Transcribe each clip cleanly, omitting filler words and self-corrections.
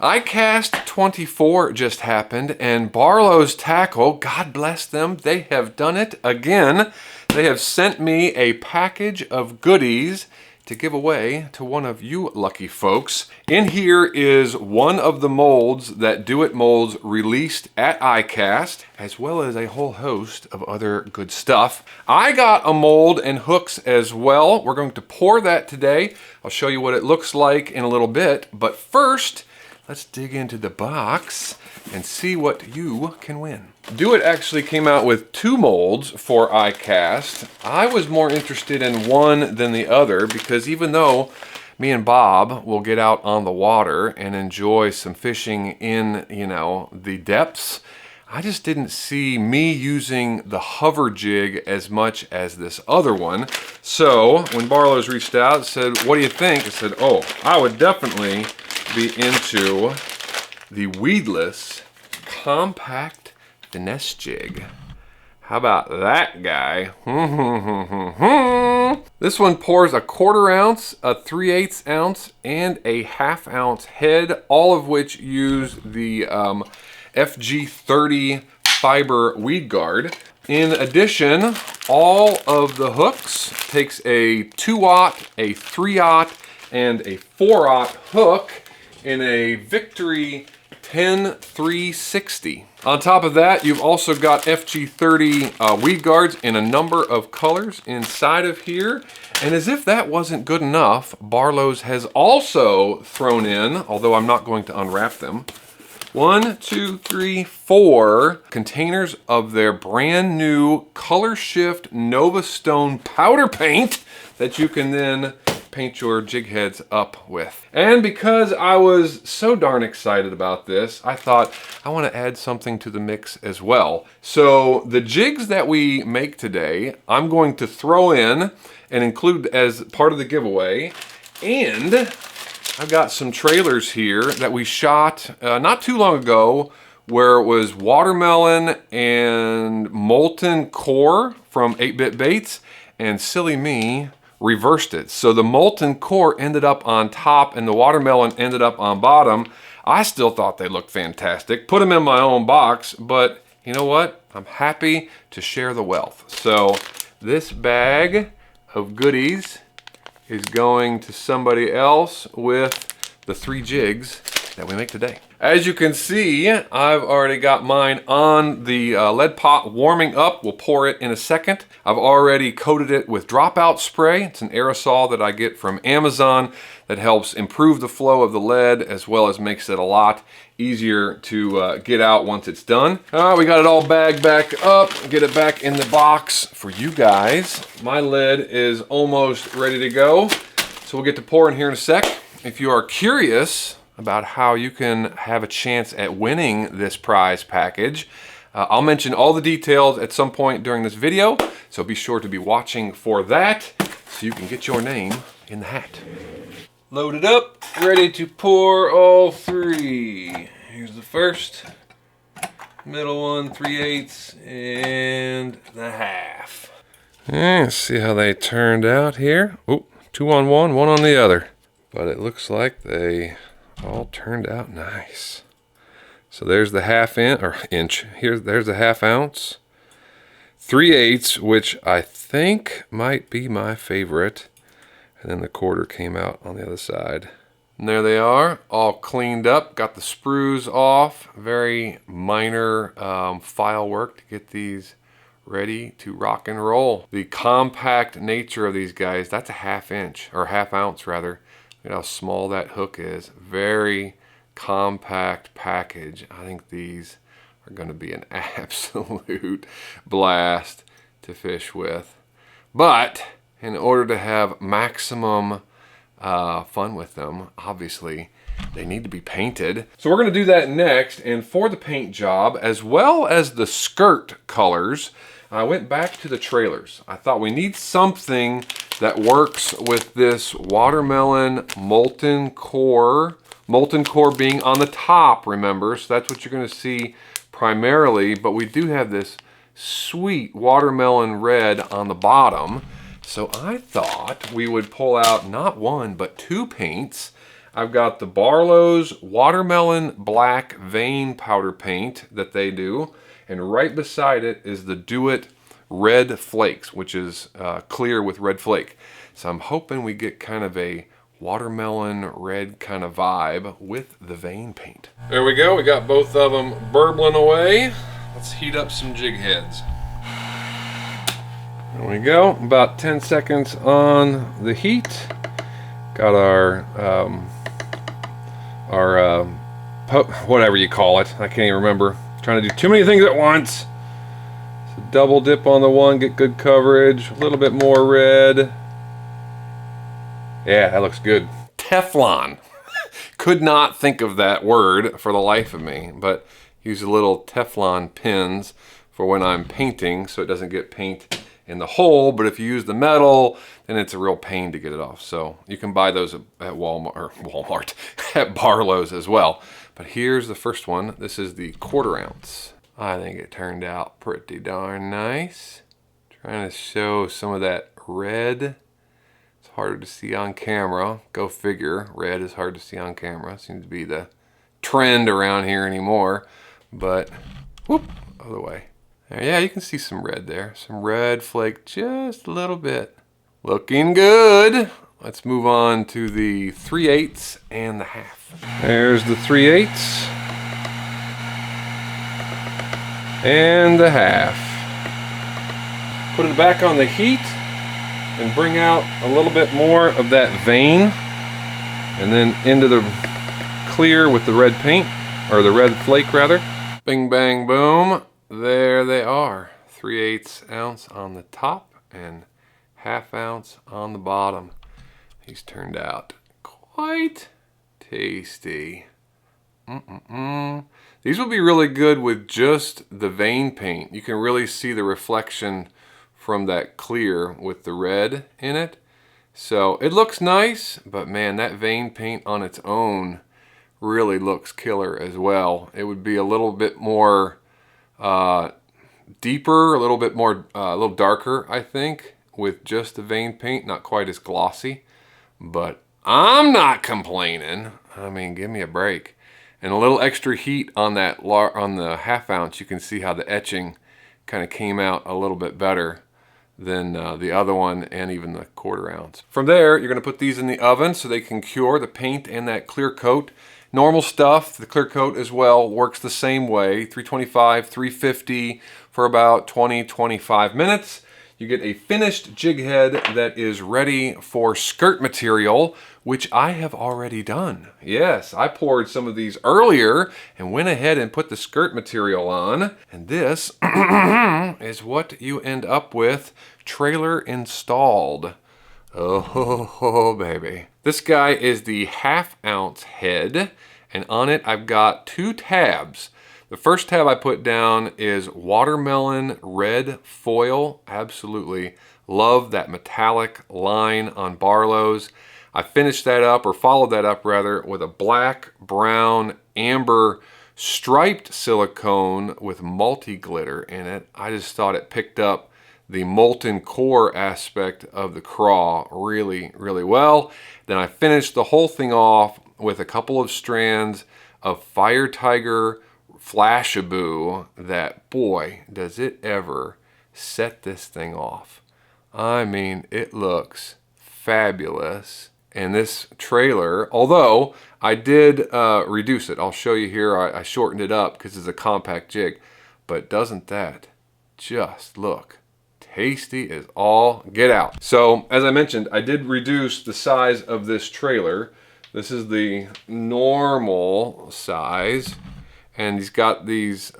iCast24 just happened, and Barlow's Tackle, God bless them, they have done it again. They have sent me a package of goodies to give away to one of you lucky folks. In here is one of the molds that Do It Molds released at iCast, as well as a whole host of other good stuff. I got a mold and hooks as well. We're going to pour that today. I'll show you what it looks like in a little bit, but first, let's dig into the box and see what you can win. Do It actually came out with 2 molds for iCast. I was more interested in one than the other because even though me and Bob will get out on the water and enjoy some fishing in, the depths, I just didn't see me using the hover jig as much as this other one. So when Barlow's reached out and said, what do you think? I said, oh, I would definitely be into the Weedless Compact Finesse Jig. How about that guy? This one pours a 1/4 ounce, a 3/8 ounce, and a 1/2 ounce head, all of which use the FG30 fiber weed guard. In addition, all of the hooks takes a 2/0, a 3/0, and a 4/0 hook in a Victory 10360. On top of that, you've also got FG30 weed guards in a number of colors inside of here. And as if that wasn't good enough, Barlow's has also thrown in, although I'm not going to unwrap them, 1, 2, 3, 4 containers of their brand new Color Shift Nova Stone powder paint that you can then paint your jig heads up with. And because I was so darn excited about this, I thought I want to add something to the mix as well. So the jigs that we make today, I'm going to throw in and include as part of the giveaway. And I've got some trailers here that we shot not too long ago where it was watermelon and molten core from 8-Bit Baits, and silly me reversed it. So the molten core ended up on top and the watermelon ended up on bottom. I still thought they looked fantastic. Put them in my own box, but you know what? I'm happy to share the wealth. So this bag of goodies is going to somebody else with the 3 jigs that we make today. As you can see, I've already got mine on the lead pot warming up. We'll pour it in a second. I've already coated it with dropout spray. It's an aerosol that I get from Amazon that helps improve the flow of the lead as well as makes it a lot easier to get out once it's done. We got it all bagged back up. Get it back in the box for you guys. My lead is almost ready to go, so we'll get to pouring here in a sec. If you are curious about how you can have a chance at winning this prize package, I'll mention all the details at some point during this video, so be sure to be watching for that so you can get your name in the hat. Loaded up, ready to pour all 3. Here's the first, middle one, 3/8, and the 1/2. Let's see how they turned out here. Oh, 2 on one, 1 on the other. But it looks like they all turned out nice. So there's the 1/2 inch. There's the 1/2 ounce. 3/8, which I think might be my favorite. And then the 1/4 came out on the other side. And there they are, all cleaned up. Got the sprues off. Very minor file work to get these ready to rock and roll. The compact nature of these guys, that's a 1/2 inch, or 1/2 ounce rather. Look at how small that hook is. Very compact package. I think these are going to be an absolute blast to fish with. But in order to have maximum fun with them, obviously they need to be painted. So we're going to do that next. And for the paint job, as well as the skirt colors, I went back to the trailers. I thought we need something that works with this watermelon molten core being on the top, remember, so that's what you're going to see primarily, but we do have this sweet watermelon red on the bottom. So I thought we would pull out not 1 but 2 paints. I've got the Barlow's Watermelon Black Vein Powder Paint that they do. And right beside it is the Do It Red Flakes, which is clear with red flake. So I'm hoping we get kind of a watermelon red kind of vibe with the vein paint. There we go, we got both of them burbling away. Let's heat up some jig heads. There we go, about 10 seconds on the heat. Got our whatever you call it, I can't even remember. Trying to do too many things at once. So double dip on the one, get good coverage, a little bit more red. Yeah, that looks good. Teflon. Could not think of that word for the life of me, but use a little Teflon pins for when I'm painting so it doesn't get paint in the hole, but if you use the metal, then it's a real pain to get it off. So you can buy those at Walmart, at Barlow's as well. But here's the first one. This is the 1/4 ounce. I think it turned out pretty darn nice. Trying to show some of that red. Harder to see on camera. Go figure. Red is hard to see on camera. Seems to be the trend around here anymore. But, whoop, other way. Yeah, you can see some red there. Some red flake just a little bit. Looking good. Let's move on to the 3/8 and the half. There's the 3/8 and the half. Put it back on the heat and bring out a little bit more of that vein, and then into the clear with the red paint, or the red flake rather. Bing bang boom, there they are. 3/8 ounce on the top and 1/2 ounce on the bottom. These turned out quite tasty. These will be really good with just the vein paint. You can really see the reflection from that clear with the red in it. So it looks nice, but man, that vein paint on its own really looks killer as well. It would be a little bit more deeper, a little bit more, a little darker, I think, with just the vein paint, not quite as glossy, but I'm not complaining. I mean, give me a break. And a little extra heat on that, on the 1/2 ounce, you can see how the etching kind of came out a little bit better than the other one, and even the 1/4 ounce. From there, you're going to put these in the oven so they can cure the paint and that clear coat. Normal stuff, the clear coat as well, works the same way. 325, 350 for about 20-25 minutes. You get a finished jig head that is ready for skirt material, which I have already done. Yes, I poured some of these earlier and went ahead and put the skirt material on. And this is what you end up with, trailer installed. Oh, baby. This guy is the 1/2 ounce head, and on it I've got 2 tabs. The first tab I put down is watermelon red foil. Absolutely love that metallic line on Barlow's. I finished that up, or followed that up rather, with a black, brown, amber striped silicone with multi-glitter in it. I just thought it picked up the molten core aspect of the craw really, really well. Then I finished the whole thing off with a couple of strands of Fire Tiger Flashaboo that, boy, does it ever set this thing off. I mean, it looks fabulous. And this trailer, although I did reduce it, I'll show you here, I shortened it up because it's a compact jig, but doesn't that just look tasty as all get out? So, as I mentioned, I did reduce the size of this trailer. This is the normal size. And he's got these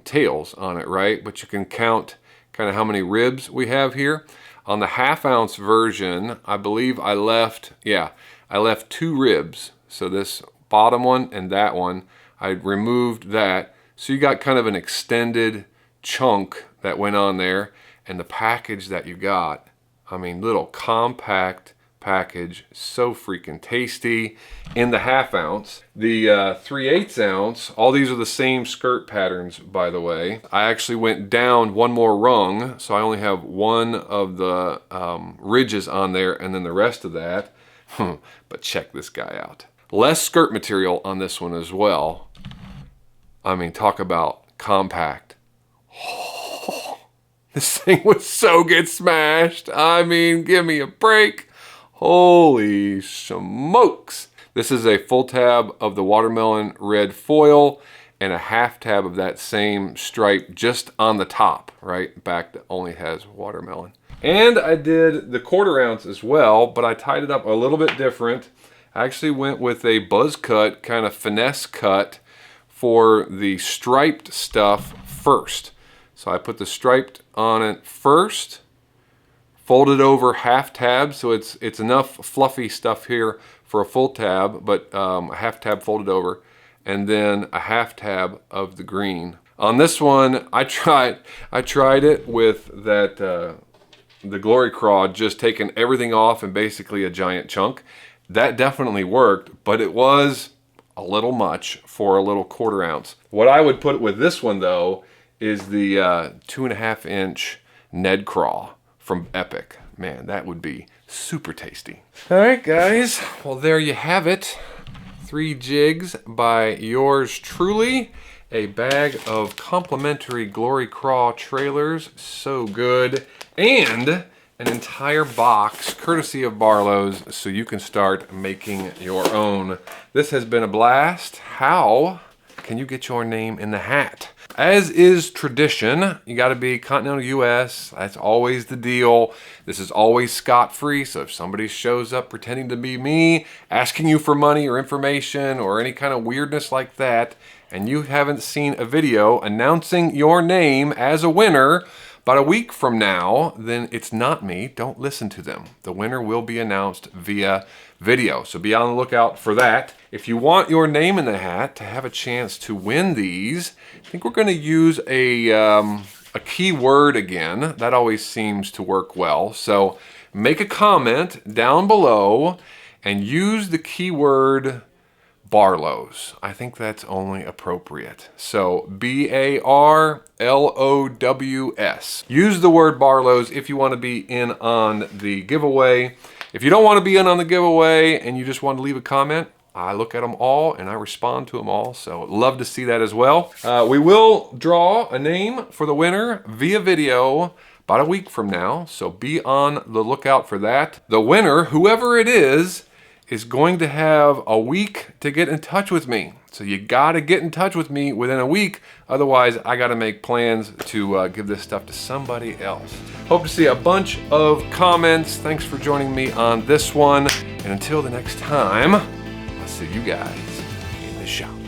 tails on it, right? But you can count kind of how many ribs we have here. On the 1/2 ounce version, I believe I left 2 ribs. So this bottom one and that one, I removed that. So you got kind of an extended chunk that went on there. And the package that you got, I mean, little compact package, so freaking tasty. In the 1/2 ounce, the 3/8 ounce, all these are the same skirt patterns, by the way. I actually went down one more rung, so I only have one of the ridges on there, and then the rest of that. But check this guy out. Less skirt material on this one as well. I mean, talk about compact. Oh, this thing would so get smashed. I mean, give me a break. Holy smokes. This is a full tab of the watermelon red foil and a half tab of that same stripe just on the top, right? Back that only has watermelon. And I did the 1/4 ounce as well, but I tied it up a little bit different. I actually went with a buzz cut, kind of finesse cut for the striped stuff first. So I put the striped on it first, folded over half tab, so it's enough fluffy stuff here for a full tab, but a half tab folded over, and then a half tab of the green. On this one, I tried it with that the Lurecraft, just taking everything off and basically a giant chunk. That definitely worked, but it was a little much for a little 1/4 ounce. What I would put with this one though is the 2.5 inch Ned Craw from Epic. Man, that would be super tasty. All right, guys. Well, there you have it. 3 jigs by yours truly. A bag of complimentary Lurecraft trailers. So good. And an entire box courtesy of Barlow's so you can start making your own. This has been a blast. How can you get your name in the hat? As is tradition, you got to be continental US. That's always the deal. This is always scot-free, so if somebody shows up pretending to be me, asking you for money or information or any kind of weirdness like that, and you haven't seen a video announcing your name as a winner about a week from now, then it's not me. Don't listen to them. The winner will be announced via video, so be on the lookout for that. If you want your name in the hat to have a chance to win these, I think we're going to use a keyword again. That always seems to work well. So make a comment down below and use the keyword Barlow's. I think that's only appropriate. So B-A-R-L-O-W-S. Use the word Barlow's if you want to be in on the giveaway. If you don't want to be in on the giveaway and you just want to leave a comment, I look at them all and I respond to them all. So love to see that as well. We will draw a name for the winner via video about a week from now. So be on the lookout for that. The winner, whoever it is going to have a week to get in touch with me. So you gotta get in touch with me within a week. Otherwise, I gotta make plans to give this stuff to somebody else. Hope to see a bunch of comments. Thanks for joining me on this one. And until the next time, I'll see you guys in the shop.